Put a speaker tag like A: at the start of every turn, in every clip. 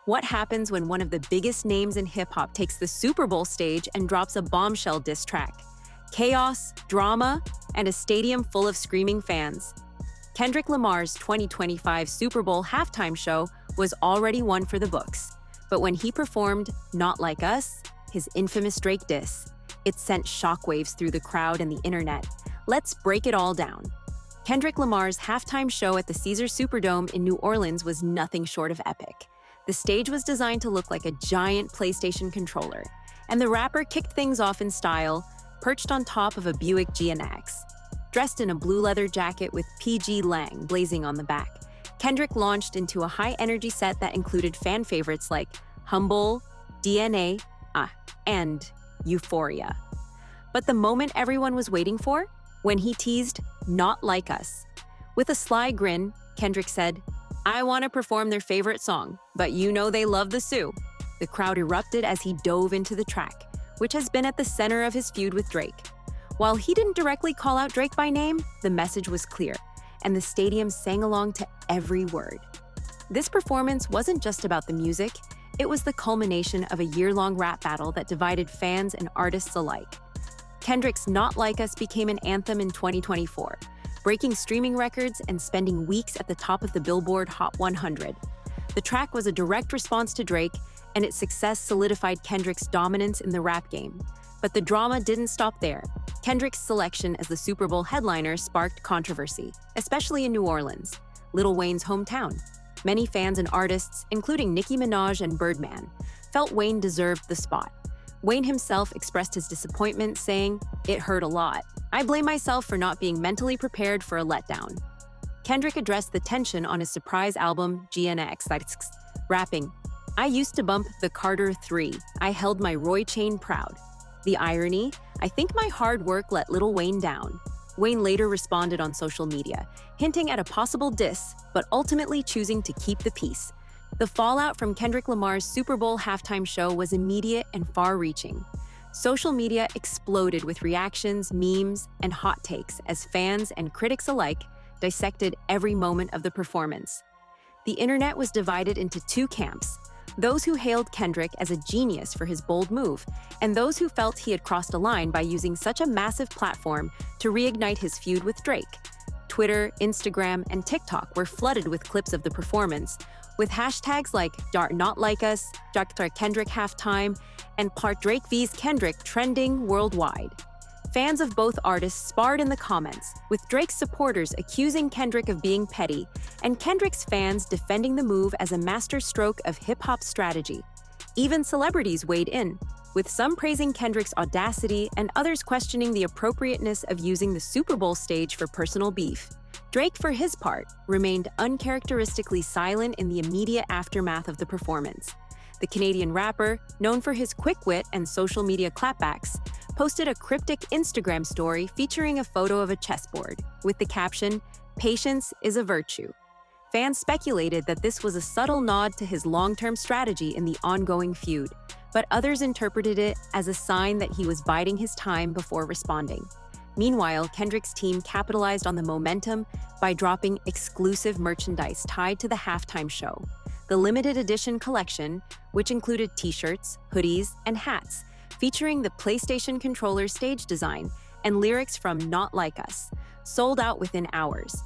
A: What happens when one of the biggest names in hip-hop takes the Super Bowl stage and drops a bombshell diss track? Chaos, drama, and a stadium full of screaming fans. Kendrick Lamar's 2025 Super Bowl halftime show was already one for the books. But when he performed Not Like Us, his infamous Drake diss, it sent shockwaves through the crowd and the internet. Let's break it all down. Kendrick Lamar's halftime show at the Caesars Superdome in New Orleans was nothing short of epic. The stage was designed to look like a giant PlayStation controller, and the rapper kicked things off in style, perched on top of a Buick GNX. Dressed in a blue leather jacket with PG Lang blazing on the back, Kendrick launched into a high-energy set that included fan favorites like Humble, DNA, and Euphoria. But the moment everyone was waiting for? When he teased, Not Like Us. With a sly grin, Kendrick said, "I want to perform their favorite song, but you know they love the Sue." The crowd erupted as he dove into the track, which has been at the center of his feud with Drake. While he didn't directly call out Drake by name, the message was clear, and the stadium sang along to every word. This performance wasn't just about the music, it was the culmination of a year-long rap battle that divided fans and artists alike. Kendrick's Not Like Us became an anthem in 2024, breaking streaming records and spending weeks at the top of the Billboard Hot 100. The track was a direct response to Drake, and its success solidified Kendrick's dominance in the rap game. But the drama didn't stop there. Kendrick's selection as the Super Bowl headliner sparked controversy, especially in New Orleans, Lil Wayne's hometown. Many fans and artists, including Nicki Minaj and Birdman, felt Wayne deserved the spot. Wayne himself expressed his disappointment, saying, "It hurt a lot. I blame myself for not being mentally prepared for a letdown." Kendrick addressed the tension on his surprise album, GNX, rapping, "I used to bump the Carter 3. I held my Roy chain proud. The irony? I think my hard work let Lil Wayne down." Wayne later responded on social media, hinting at a possible diss, but ultimately choosing to keep the peace. The fallout from Kendrick Lamar's Super Bowl halftime show was immediate and far-reaching. Social media exploded with reactions, memes, and hot takes as fans and critics alike dissected every moment of the performance. The internet was divided into two camps: those who hailed Kendrick as a genius for his bold move, and those who felt he had crossed a line by using such a massive platform to reignite his feud with Drake. Twitter, Instagram, and TikTok were flooded with clips of the performance, with hashtags like #NotLikeUs, Dr. Kendrick Halftime, and Part Drake vs. Kendrick trending worldwide. Fans of both artists sparred in the comments, with Drake's supporters accusing Kendrick of being petty, and Kendrick's fans defending the move as a masterstroke of hip-hop strategy. Even celebrities weighed in, with some praising Kendrick's audacity and others questioning the appropriateness of using the Super Bowl stage for personal beef. Drake, for his part, remained uncharacteristically silent in the immediate aftermath of the performance. The Canadian rapper, known for his quick wit and social media clapbacks, posted a cryptic Instagram story featuring a photo of a chessboard, with the caption, "Patience is a virtue." Fans speculated that this was a subtle nod to his long-term strategy in the ongoing feud, but others interpreted it as a sign that he was biding his time before responding. Meanwhile, Kendrick's team capitalized on the momentum by dropping exclusive merchandise tied to the halftime show. The limited edition collection, which included t-shirts, hoodies, and hats, featuring the PlayStation controller stage design and lyrics from Not Like Us, sold out within hours.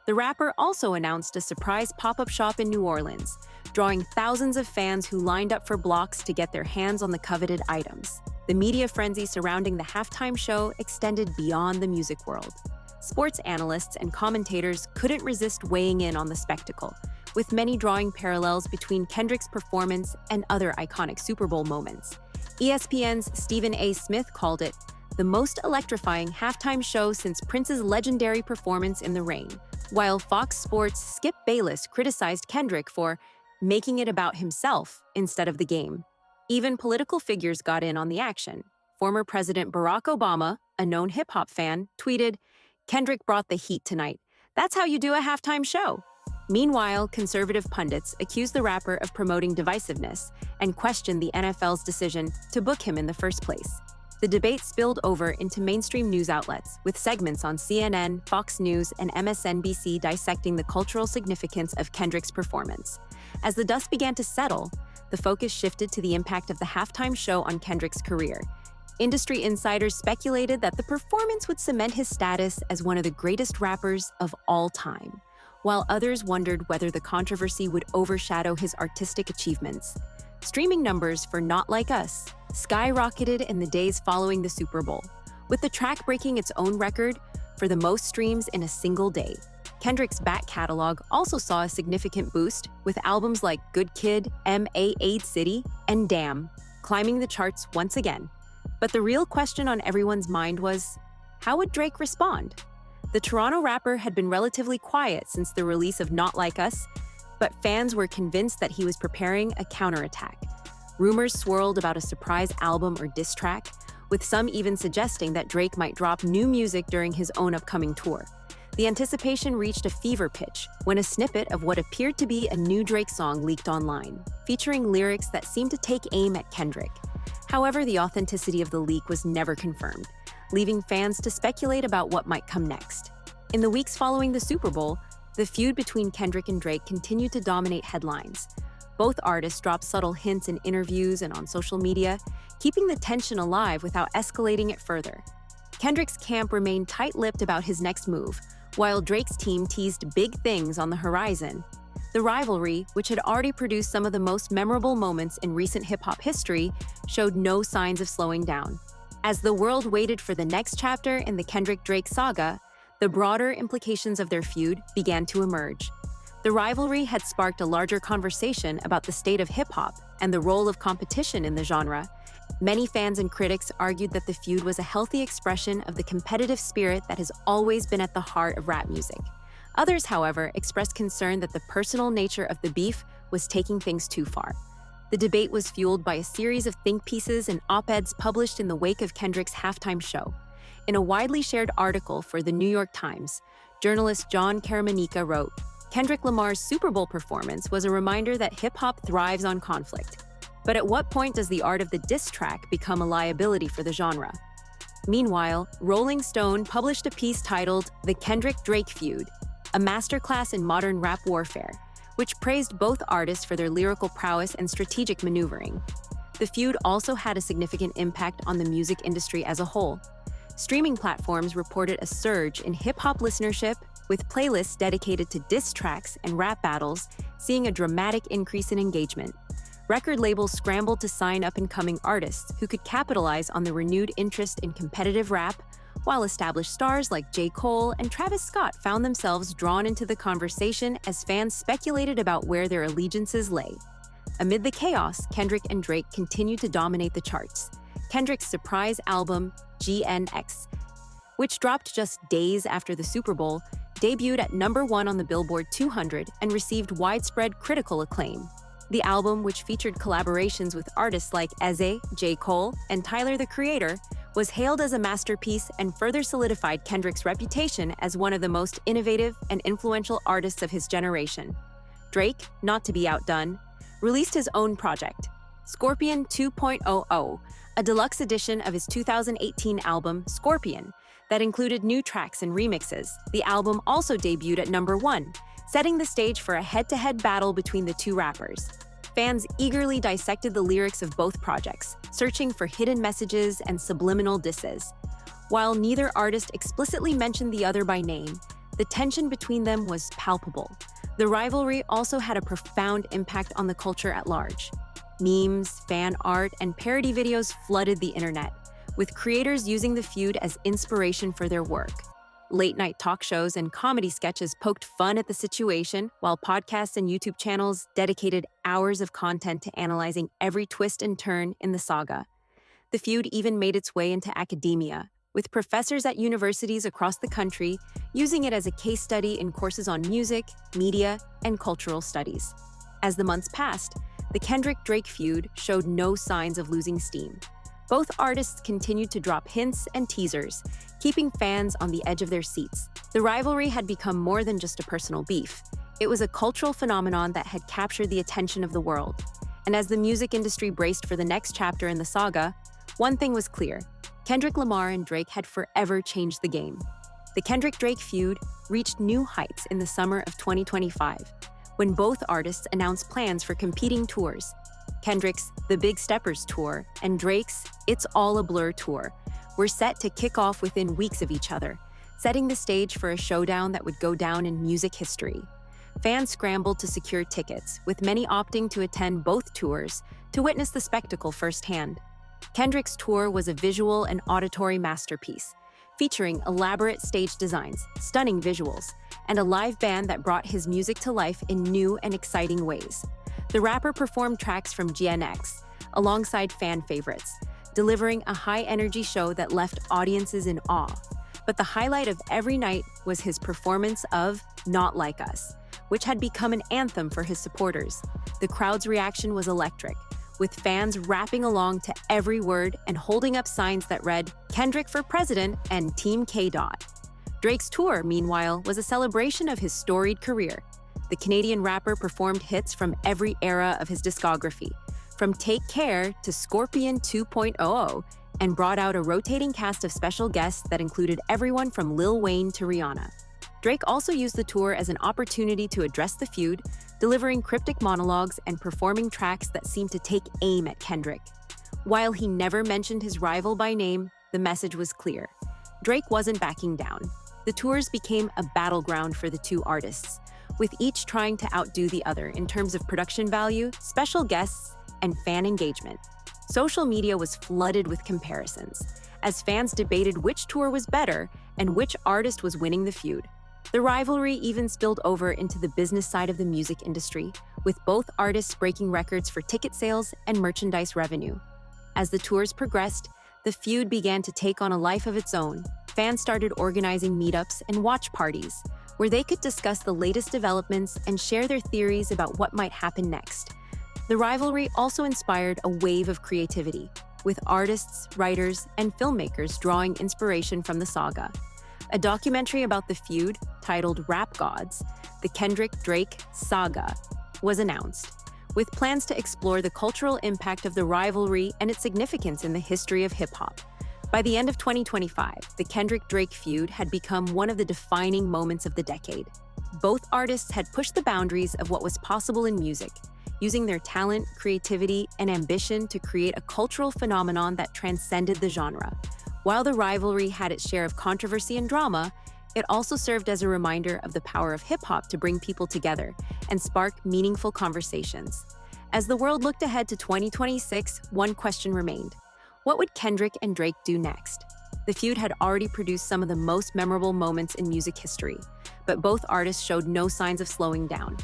A: The rapper also announced a surprise pop-up shop in New Orleans, drawing thousands of fans who lined up for blocks to get their hands on the coveted items. The media frenzy surrounding the halftime show extended beyond the music world. Sports analysts and commentators couldn't resist weighing in on the spectacle, with many drawing parallels between Kendrick's performance and other iconic Super Bowl moments. ESPN's Stephen A. Smith called it the most electrifying halftime show since Prince's legendary performance in The Rain, while Fox Sports' Skip Bayless criticized Kendrick for making it about himself instead of the game. Even political figures got in on the action. Former President Barack Obama, a known hip-hop fan, tweeted, "Kendrick brought the heat tonight. That's how you do a halftime show." Meanwhile, conservative pundits accused the rapper of promoting divisiveness and questioned the NFL's decision to book him in the first place. The debate spilled over into mainstream news outlets, with segments on CNN, Fox News, and MSNBC dissecting the cultural significance of Kendrick's performance. As the dust began to settle, the focus shifted to the impact of the halftime show on Kendrick's career. Industry insiders speculated that the performance would cement his status as one of the greatest rappers of all time, while others wondered whether the controversy would overshadow his artistic achievements. Streaming numbers for Not Like Us skyrocketed in the days following the Super Bowl, with the track breaking its own record for the most streams in a single day. Kendrick's back catalog also saw a significant boost, with albums like Good Kid, M.A. City, and Damn climbing the charts once again. But the real question on everyone's mind was, how would Drake respond? The Toronto rapper had been relatively quiet since the release of Not Like Us, but fans were convinced that he was preparing a counterattack. Rumors swirled about a surprise album or diss track, with some even suggesting that Drake might drop new music during his own upcoming tour. The anticipation reached a fever pitch when a snippet of what appeared to be a new Drake song leaked online, featuring lyrics that seemed to take aim at Kendrick. However, the authenticity of the leak was never confirmed, leaving fans to speculate about what might come next. In the weeks following the Super Bowl, the feud between Kendrick and Drake continued to dominate headlines. Both artists dropped subtle hints in interviews and on social media, keeping the tension alive without escalating it further. Kendrick's camp remained tight-lipped about his next move, while Drake's team teased big things on the horizon. The rivalry, which had already produced some of the most memorable moments in recent hip-hop history, showed no signs of slowing down. As the world waited for the next chapter in the Kendrick-Drake saga, the broader implications of their feud began to emerge. The rivalry had sparked a larger conversation about the state of hip-hop and the role of competition in the genre. Many fans and critics argued that the feud was a healthy expression of the competitive spirit that has always been at the heart of rap music. Others, however, expressed concern that the personal nature of the beef was taking things too far. The debate was fueled by a series of think pieces and op-eds published in the wake of Kendrick's halftime show. In a widely shared article for the New York Times, journalist John Karamanika wrote, "Kendrick Lamar's Super Bowl performance was a reminder that hip-hop thrives on conflict. But at what point does the art of the diss track become a liability for the genre?" Meanwhile, Rolling Stone published a piece titled "The Kendrick-Drake Feud," a masterclass in modern rap warfare, which praised both artists for their lyrical prowess and strategic maneuvering. The feud also had a significant impact on the music industry as a whole. Streaming platforms reported a surge in hip-hop listenership, with playlists dedicated to diss tracks and rap battles seeing a dramatic increase in engagement. Record labels scrambled to sign up-and-coming artists who could capitalize on the renewed interest in competitive rap, while established stars like J. Cole and Travis Scott found themselves drawn into the conversation as fans speculated about where their allegiances lay. Amid the chaos, Kendrick and Drake continued to dominate the charts. Kendrick's surprise album, GNX, which dropped just days after the Super Bowl, debuted at #1 on the Billboard 200 and received widespread critical acclaim. The album, which featured collaborations with artists like Eze, J. Cole, and Tyler, the Creator, was hailed as a masterpiece and further solidified Kendrick's reputation as one of the most innovative and influential artists of his generation. Drake, not to be outdone, released his own project, Scorpion 2.00, a deluxe edition of his 2018 album, Scorpion, that included new tracks and remixes. The album also debuted at #1, setting the stage for a head-to-head battle between the two rappers. Fans eagerly dissected the lyrics of both projects, searching for hidden messages and subliminal disses. While neither artist explicitly mentioned the other by name, the tension between them was palpable. The rivalry also had a profound impact on the culture at large. Memes, fan art, and parody videos flooded the internet, with creators using the feud as inspiration for their work. Late-night talk shows and comedy sketches poked fun at the situation, while podcasts and YouTube channels dedicated hours of content to analyzing every twist and turn in the saga. The feud even made its way into academia, with professors at universities across the country using it as a case study in courses on music, media, and cultural studies. As the months passed, the Kendrick-Drake feud showed no signs of losing steam. Both artists continued to drop hints and teasers, keeping fans on the edge of their seats. The rivalry had become more than just a personal beef. It was a cultural phenomenon that had captured the attention of the world. And as the music industry braced for the next chapter in the saga, one thing was clear: Kendrick Lamar and Drake had forever changed the game. The Kendrick-Drake feud reached new heights in the summer of 2025, when both artists announced plans for competing tours. Kendrick's The Big Steppers tour and Drake's It's All a Blur tour were set to kick off within weeks of each other, setting the stage for a showdown that would go down in music history. Fans scrambled to secure tickets, with many opting to attend both tours to witness the spectacle firsthand. Kendrick's tour was a visual and auditory masterpiece, featuring elaborate stage designs, stunning visuals, and a live band that brought his music to life in new and exciting ways. The rapper performed tracks from GNX, alongside fan favorites, delivering a high-energy show that left audiences in awe. But the highlight of every night was his performance of Not Like Us, which had become an anthem for his supporters. The crowd's reaction was electric, with fans rapping along to every word and holding up signs that read, "Kendrick for President" and Team K. Drake's tour, meanwhile, was a celebration of his storied career. The Canadian rapper performed hits from every era of his discography, from Take Care to Scorpion 2.0, and brought out a rotating cast of special guests that included everyone from Lil Wayne to Rihanna. Drake also used the tour as an opportunity to address the feud, delivering cryptic monologues and performing tracks that seemed to take aim at Kendrick. While he never mentioned his rival by name, the message was clear. Drake wasn't backing down. The tours became a battleground for the two artists, with each trying to outdo the other in terms of production value, special guests, and fan engagement. Social media was flooded with comparisons, as fans debated which tour was better and which artist was winning the feud. The rivalry even spilled over into the business side of the music industry, with both artists breaking records for ticket sales and merchandise revenue. As the tours progressed, the feud began to take on a life of its own. Fans started organizing meetups and watch parties, where they could discuss the latest developments and share their theories about what might happen next. The rivalry also inspired a wave of creativity, with artists, writers, and filmmakers drawing inspiration from the saga. A documentary about the feud, titled Rap Gods, The Kendrick-Drake Saga, was announced, with plans to explore the cultural impact of the rivalry and its significance in the history of hip-hop. By the end of 2025, the Kendrick-Drake feud had become one of the defining moments of the decade. Both artists had pushed the boundaries of what was possible in music, using their talent, creativity, and ambition to create a cultural phenomenon that transcended the genre. While the rivalry had its share of controversy and drama, it also served as a reminder of the power of hip-hop to bring people together and spark meaningful conversations. As the world looked ahead to 2026, one question remained. What would Kendrick and Drake do next? The feud had already produced some of the most memorable moments in music history, but both artists showed no signs of slowing down.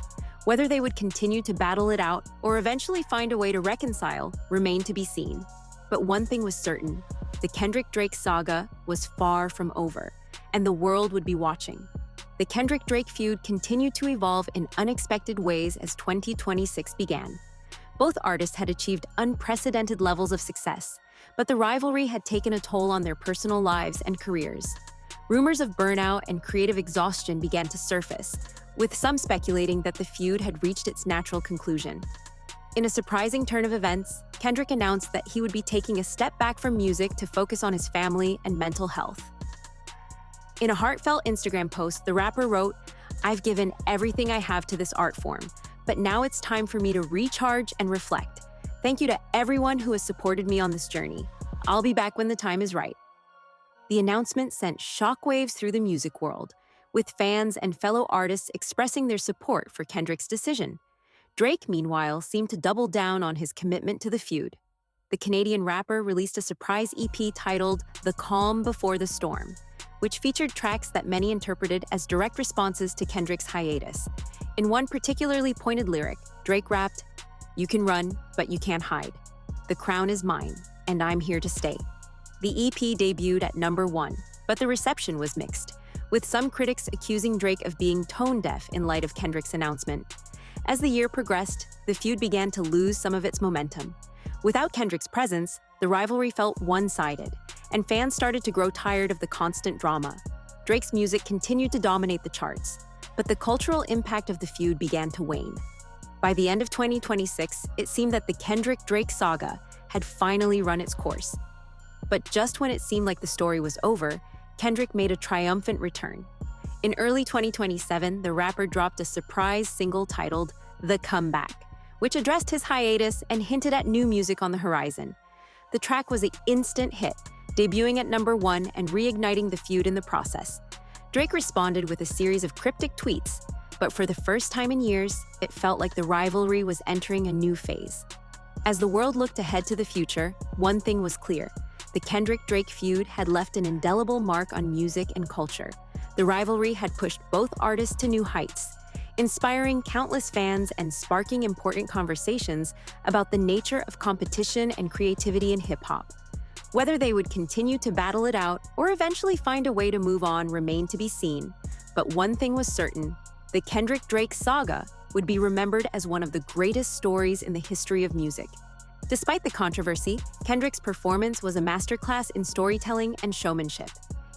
A: Whether they would continue to battle it out or eventually find a way to reconcile remained to be seen. But one thing was certain: the Kendrick-Drake saga was far from over, and the world would be watching. The Kendrick-Drake feud continued to evolve in unexpected ways as 2026 began. Both artists had achieved unprecedented levels of success, but the rivalry had taken a toll on their personal lives and careers. Rumors of burnout and creative exhaustion began to surface, with some speculating that the feud had reached its natural conclusion. In a surprising turn of events, Kendrick announced that he would be taking a step back from music to focus on his family and mental health. In a heartfelt Instagram post, the rapper wrote, "I've given everything I have to this art form, but now it's time for me to recharge and reflect. Thank you to everyone who has supported me on this journey. I'll be back when the time is right." The announcement sent shockwaves through the music world, with fans and fellow artists expressing their support for Kendrick's decision. Drake, meanwhile, seemed to double down on his commitment to the feud. The Canadian rapper released a surprise EP titled The Calm Before the Storm, which featured tracks that many interpreted as direct responses to Kendrick's hiatus. In one particularly pointed lyric, Drake rapped, "You can run, but you can't hide. The crown is mine, and I'm here to stay." The EP debuted at #1, but the reception was mixed, with some critics accusing Drake of being tone-deaf in light of Kendrick's announcement. As the year progressed, the feud began to lose some of its momentum. Without Kendrick's presence, the rivalry felt one-sided, and fans started to grow tired of the constant drama. Drake's music continued to dominate the charts, but the cultural impact of the feud began to wane. By the end of 2026, it seemed that the Kendrick-Drake saga had finally run its course. But just when it seemed like the story was over, Kendrick made a triumphant return. In early 2027, the rapper dropped a surprise single titled The Comeback, which addressed his hiatus and hinted at new music on the horizon. The track was an instant hit, debuting at #1 and reigniting the feud in the process. Drake responded with a series of cryptic tweets, but for the first time in years, it felt like the rivalry was entering a new phase. As the world looked ahead to the future, one thing was clear. The Kendrick-Drake feud had left an indelible mark on music and culture. The rivalry had pushed both artists to new heights, inspiring countless fans and sparking important conversations about the nature of competition and creativity in hip-hop. Whether they would continue to battle it out or eventually find a way to move on remained to be seen. But one thing was certain: the Kendrick-Drake saga would be remembered as one of the greatest stories in the history of music. Despite the controversy, Kendrick's performance was a masterclass in storytelling and showmanship.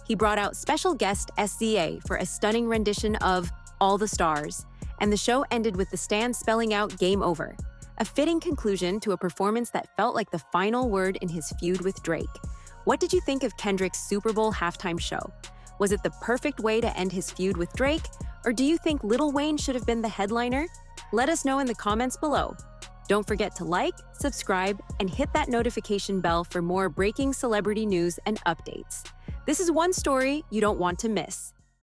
A: He brought out special guest SZA for a stunning rendition of All the Stars, and the show ended with the stand spelling out "Game Over," a fitting conclusion to a performance that felt like the final word in his feud with Drake. What did you think of Kendrick's Super Bowl halftime show? Was it the perfect way to end his feud with Drake, or do you think Lil Wayne should have been the headliner? Let us know in the comments below. Don't forget to like, subscribe, and hit that notification bell for more breaking celebrity news and updates. This is one story you don't want to miss.